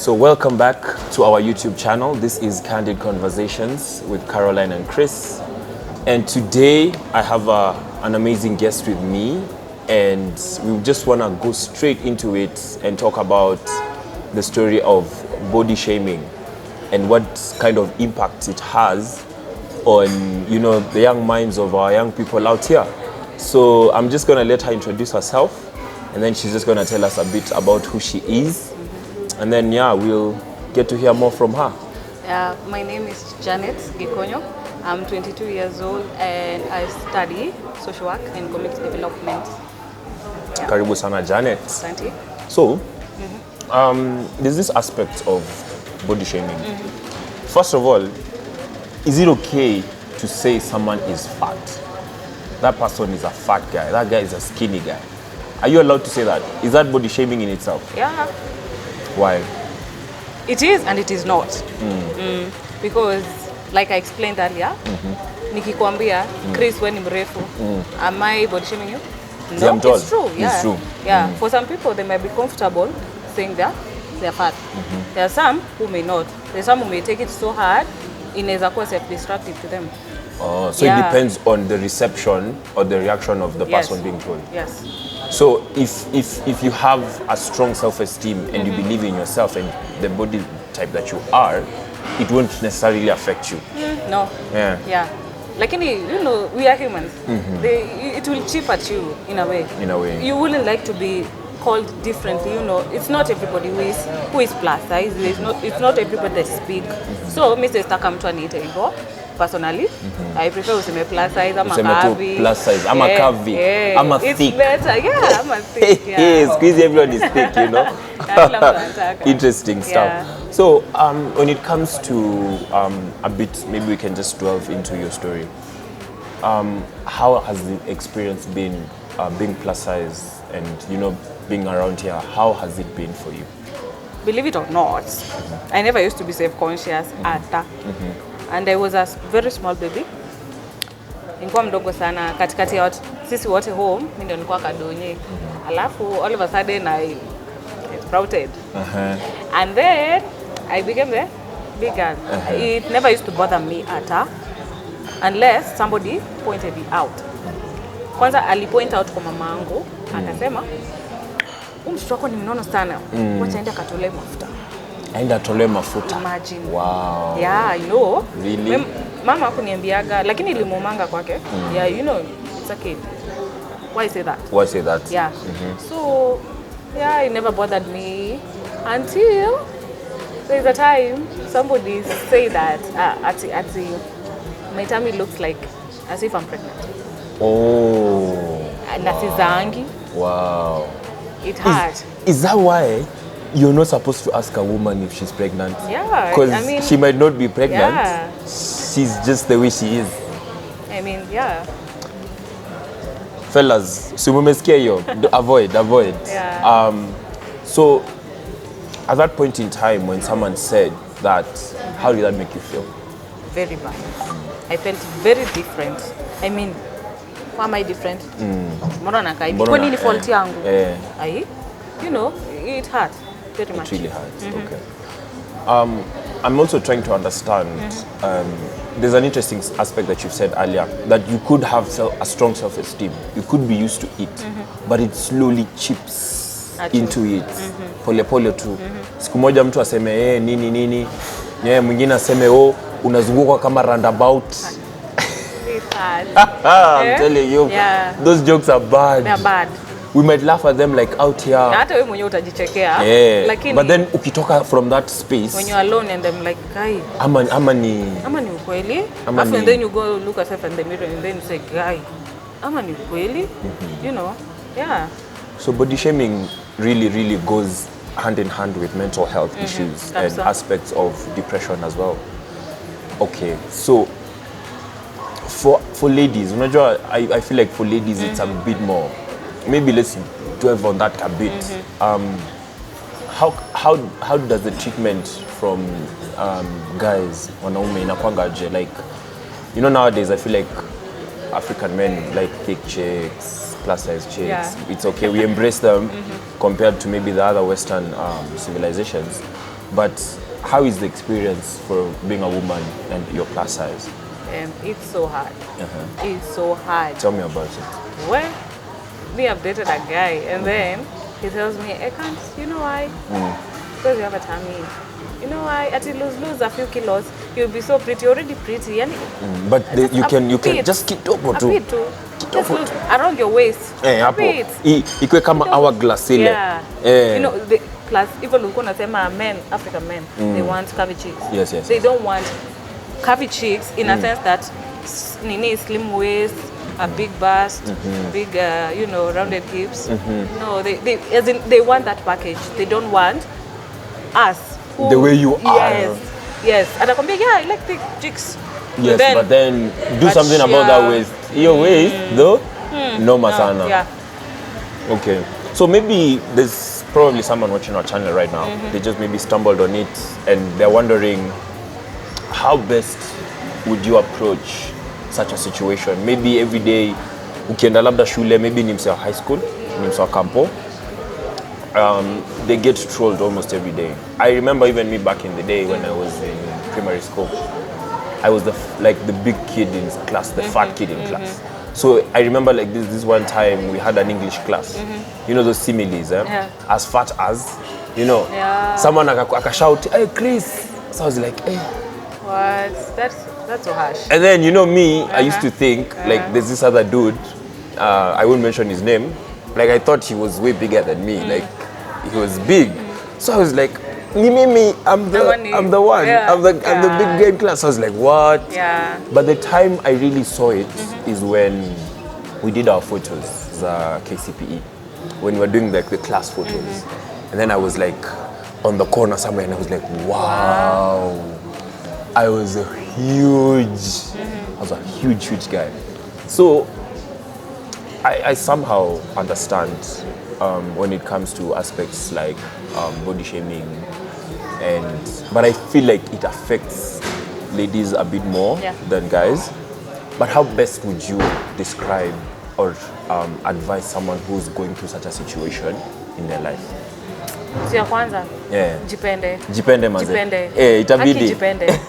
So welcome back to our YouTube channel. This is Candid Conversations with Caroline and Chris. And today I have an amazing guest with me, and we just want to go straight into it and talk about the story of body shaming and what kind of impact it has on, the young minds of our young people out here. So I'm just going to let her introduce herself, and then she's just going to tell us a bit about who she is. And then, we'll get to hear more from her. My name is Janet Gikonyo. I'm 22 years old and I study social work and community development. Karibu sana, Janet. Asante. So, there's this aspect of body shaming. First of all, is it okay to say someone is fat? That person is a fat guy. That guy is a skinny guy. Are you allowed to say that? Is that body shaming in itself? Yeah. Why? It is and it is not. Because, like I explained earlier, nikikwambia, Chris, when ni mrefu, am I body shaming you? No, it's true. Yeah. It's true. Yeah. For some people, they might be comfortable saying that they're fat. There are some who may not. There's some who may take it so hard, inaweza kuwa self-destructive to them. Oh, so it depends on the reception or the reaction of the person being told. Yes. So if you have a strong self-esteem and you believe in yourself and the body type that you are, it won't necessarily affect you. No. Yeah. Like we are humans. It will chip at you in a way. You wouldn't like to be called differently. It's not everybody who is plus size. It's not everybody that's big. So Mr. Staka mtu aniite hivyo. Personally, I prefer useme plus size. I'm a curvy. Plus size. I'm a curvy. I'm a thick. It's better. Yeah, I'm a thick. Squeeze, everyone is thick, Interesting stuff. Yeah. So when it comes to a bit, maybe we can just delve into your story. How has the experience been being plus size and being around here? How has it been for you? Believe it or not, I never used to be self-conscious and I was a very small baby. Nilikuwa mdogo sana katikati ya sisi wote home, mimi ndio nilikuwa kadonye. Alafu all of a sudden I sprouted. And then I became the big girl. It never used to bother me at all unless somebody pointed it out. Kwanza alipoint out kwa mamangu, akasema, mtoto wako ni mnono sana. Wacha aende akatolee mafuta. Aenda atolee mafuta. Imagine. Wow. Yeah, I know. Really? Mama hakuniambiaga, lakini ilimumanga kwake. Yeah, it's a kid. Why say that? Why say that? Yeah. So, it never bothered me until there's a time somebody say that my tummy looks like as if I'm pregnant. Oh. And that is zangi. Wow. It hurt. Is that why you're not supposed to ask a woman if she's pregnant? Yeah. Because she might not be pregnant. Yeah. She's just the way she is. Yeah. Fellas, si mumesikia hiyo? Avoid. Yeah. So, at that point in time when someone said that, how did that make you feel? Very bad. I felt very different. Why am I different? Mbona nakai? Kwa nini fault yangu? It hurt very much. It really hurts. Okay. I'm also trying to understand. There's an interesting aspect that you've said earlier, that you could have a strong self-esteem. You could be used to it, but it slowly chips into it. Pole pole tu. Siku moja mtu aseme nini. Mwingine aseme unazunguka kama roundabout. I'm telling you, those jokes are bad. They're bad. We might laugh at them like out here. Hata wewe mwenyewe utajichekea. Lakini but then ukitoka from that space, when you're alone and I'm like, guy, ama ni ukweli? And then you go look at yourself in the mirror and then you say, guy, ama ni ukweli? Yeah. So body shaming really goes hand in hand with mental health issues and aspects of depression as well. Okay, so for ladies, I feel like for ladies it's a bit more. Maybe let's delve on that a bit. How does the treatment from guys wanaume inakwangaje? Like, nowadays I feel like African men like thick chicks, plus size chicks. Yeah. It's okay, we embrace them compared to maybe the other Western civilizations. But how is the experience for being a woman and your plus size? It's so hard. It's so hard. Tell me about it. Well, me have dated a guy, and then he tells me, I can't, you know why? Because you have a tummy. You know why? Until you lose a few kilos, you'll be so pretty. You're already pretty. But you can just keep up a bit too. Just look around your waist. A bit. Ikwe kama hourglass ile. Yeah. You know, plus even look on men, African men, they want curvy cheeks. Yes. They don't want curvy cheeks in a sense that slim waist, a big bust, big rounded hips. No, they want that package. They don't want us. The way you are. Yes. And I come back, I like big cheeks. Yes, but then do something about that waist. Your waist, though, no masana. Yeah. Okay. So maybe there's probably someone watching our channel right now. They just maybe stumbled on it and they're wondering how best would you approach such a situation? Maybe every day, ukienda labda shule, maybe ni mse high school, ni mse kampo. They get trolled almost every day. I remember even me back in the day when I was in primary school, I was the big kid in class, the fat kid in class. So I remember like this one time we had an English class. You know those similes, as fat as, someone akashout, hey Chris. So I was like, hey. What? That's so harsh. And then me, I used to think like there's this other dude, I won't mention his name. Like I thought he was way bigger than me. Like he was big. So I was like, me, I'm the one. Yeah. I'm the big guy in class. I was like, what? Yeah. But the time I really saw it is when we did our photos, the KCPE, when we were doing like the class photos. And then I was like on the corner somewhere and I was like, wow. I was a huge guy. So I somehow understand when it comes to aspects like body shaming, but I feel like it affects ladies a bit more than guys. But how best would you describe or advise someone who's going through such a situation in their life? Ya kwanza, jipende manze. Itabidi. Jipende.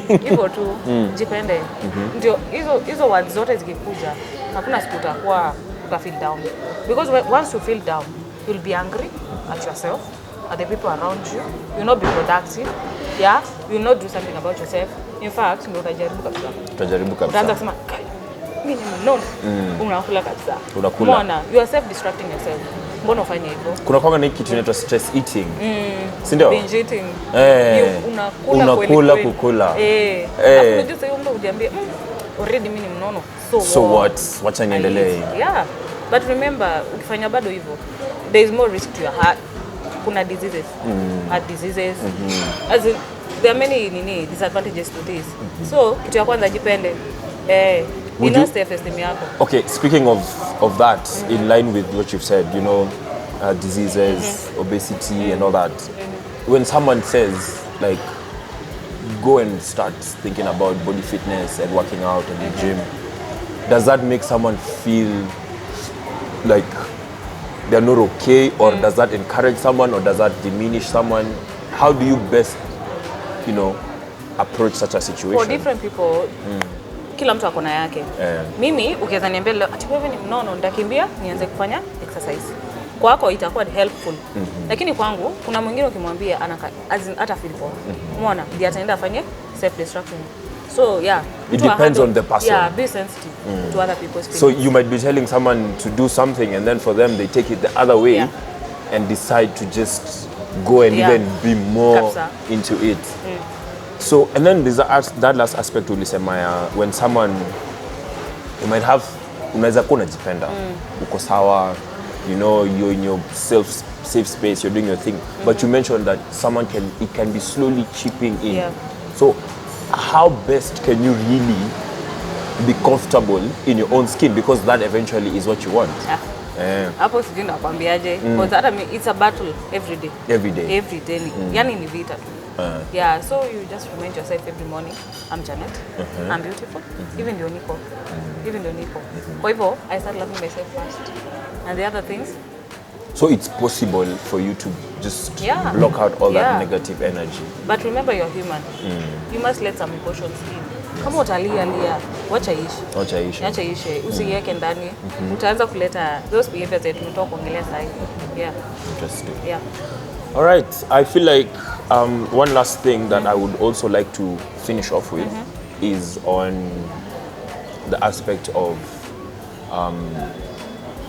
Hivyo tu, jipende. Ndio hizo words zote zikikuja, hakuna siku uta feel down. Because once you feel down, you'll be angry at yourself, at the people around you. You'll not be productive. Yeah, you'll not do something about yourself. In fact, ndio utajaribu kabisa. Utaanza kusema, mimi no. Unakula kabisa. Mbona you are self-destructing yourself. Mbona ufanye hivyo? Kuna kwanga na kitu inaitwa stress eating. Si ndio? Binge eating. Unakula kukula. Unajua sasa mtu ujiambie, already mimi ni mnono. So what? Wacha niendelee. Yeah. But remember, ukifanya bado hivyo, there is more risk to your heart. Kuna diseases. Heart diseases. As in, there are many disadvantages to this. So, kitu ya kwanza jipende. Okay, speaking of that, in line with what you've said, diseases, obesity and all that, when someone says, like, go and start thinking about body fitness and working out in the gym, does that make someone feel like they're not okay, or does that encourage someone, or does that diminish someone? How do you best, approach such a situation? For different people, kila mtu akona yake. Mimi ukiweza niambia leo ati wewe ni mnono, nitakimbia nianze kufanya exercise. Kwako itakuwa helpful. Lakini kwangu kuna mwingine ukimwambia hata feel poa. Umeona? Ndiye ataenda afanye self destruction. So yeah, it depends on the person. Yeah, be sensitive to other people's feelings. So you might be telling someone to do something and then for them they take it the other way and decide to just go and even be more into it. So, and then there's that last aspect ulisema, when someone, you might have, unaweza kuwa unajipenda, uko sawa, you're in your safe space, you're doing your thing, but you mentioned that it can be slowly chipping in. So, how best can you really be comfortable in your own skin, because that eventually is what you want? Hapo sijui nakwambiaje, because it's a battle every day. Every day. Yani ni vita tu. Yeah, so you just remind yourself every morning, I'm Janet, I'm beautiful, even ndio niko. Kwa hivyo, I start loving myself first. And the other things, So it's possible for you to just block out all that negative energy. But remember, you're human. You must let some emotions in. Kama utalia, wacha ishi. Wacha ishi. Usiweke ndani. Utaanza kuleta those behaviors that you talk ongelea sahi. Yeah. Interesting. Yeah. All right. I feel like one last thing that I would also like to finish off with is on the aspect of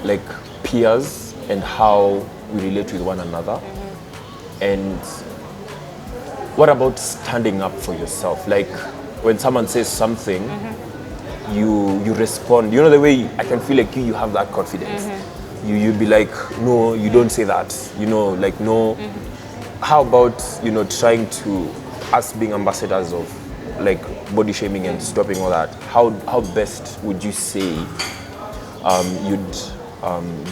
like peers and how we relate with one another. And what about standing up for yourself? Like when someone says something, you respond. You know the way I can feel like you have that confidence. You'd be like, no, you don't say that. You know, like no. How about, you know, trying to, us being ambassadors of like body shaming and stopping all that, how best would you say you'd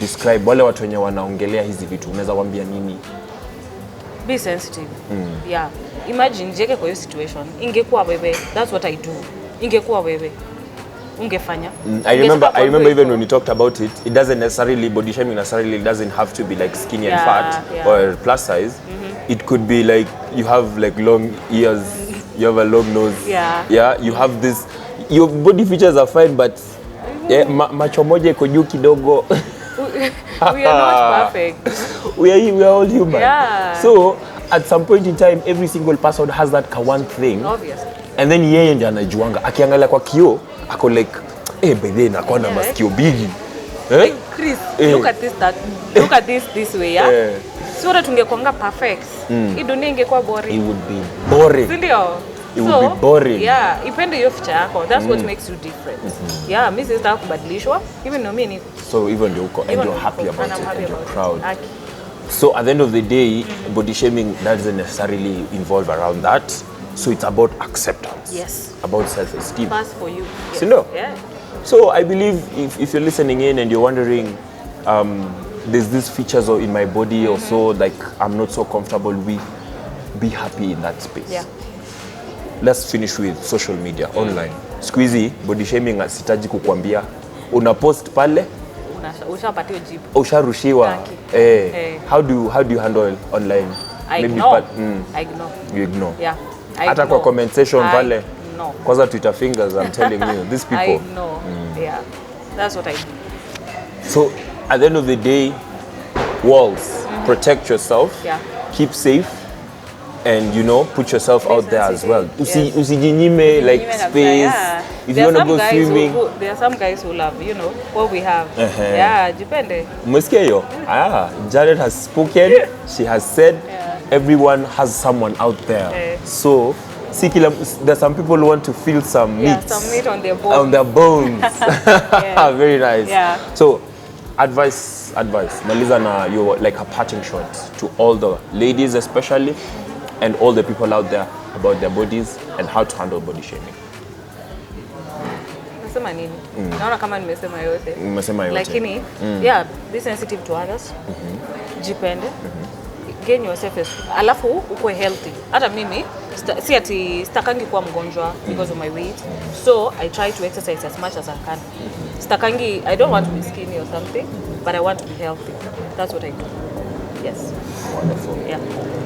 describe wale watu wenye wanaongelea hizi vitu, unaweza waambia nini? Be sensitive. Yeah. Imagine jeke kwa hiyo situation. Ingekuwa wewe, that's what I do. Ingekuwa wewe, ungefanya. I remember even when we talked about it, it doesn't necessarily, body shaming necessarily doesn't have to be like skinny and fat or plus size. It could be like you have like long ears, you have a long nose. Yeah, you have this, your body features are fine, but macho moja iko juu kidogo. We are not perfect. We are all human. Yeah. So at some point in time, every single person has that one thing. Obviously. And then yeye ndiye anajuanga. Akiangalia kwa kioo, ako like, by the way, nakuwa na masikio bigi. Like, Chris, look at this way, yeah? So that tungekuanga perfect. Hii dunia ingekuwa boring. It would be boring. Sindio? It would be boring. Yeah, ipende hiyo feature yako. That's what makes you different. Yeah, mimi sitaki kubadilishwa. Even no mimi niko. So even ndio uko and you're happy about it and you're proud. So at the end of the day, body shaming doesn't necessarily involve around that. So it's about acceptance. Yes. About self-esteem. First for you. Yes. Sindio? Yeah. So I believe if you're listening in and you're wondering, there's these features in my body or so, like I'm not so comfortable with, be happy in that space. Yeah. Let's finish with social media, online. Squeezy, body shaming sitaji kukwambia. Una post pale, ushapatiwa jibu. Usharushiwa. How do you handle online? I ignore. You ignore. Yeah. Hata kwa comment section pale. No. Kwanza Twitter fingers, I'm telling you, these people. I know. Yeah. That's what I do. So at the end of the day, walls, protect yourself, keep safe, and you know, put yourself out there as well. Usijinyime like space. If you want to go swimming. There are some guys who love, you know, what we have. Yeah, depende. Umesikia hiyo? Janet has spoken. She has said everyone has someone out there. So there's some people who want to feel some meat. Some meat on their bones. On their bones. Very nice. Yeah. So advice. Maliza na you like a parting shot to all the ladies especially and all the people out there about their bodies and how to handle body shaming. Nasema nini? Naona kama nimesema yote. Nimesema yote. Lakini be sensitive to others. Jipende. Gain yourself alafu ukue healthy. Hata mimi si ati sitakangi kuwa mgonjwa because of my weight. So I try to exercise as much as I can. Sitakangi, I don't want to be skinny or something, but I want to be healthy. That's what I do. Yes. Wonderful. Yeah.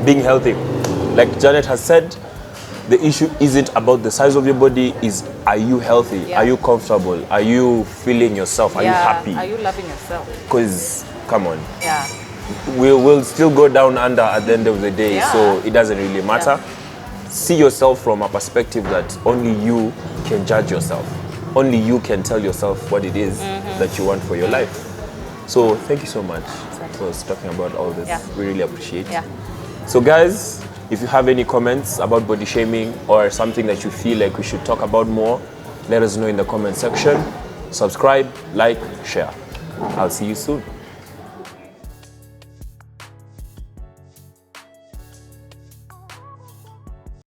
Being healthy. Like Janet has said, the issue isn't about the size of your body, is are you healthy? Yeah. Are you comfortable? Are you feeling yourself? Are you happy? Are you loving yourself? Because, come on. Yeah. We'll still go down under at the end of the day, so it doesn't really matter. See yourself from a perspective that only you can judge yourself. Only you can tell yourself what it is that you want for your life. So thank you so much for talking about all this. Yeah. We really appreciate it. Yeah. So guys, if you have any comments about body shaming or something that you feel like we should talk about more, let us know in the comment section. Subscribe, like, share. I'll see you soon.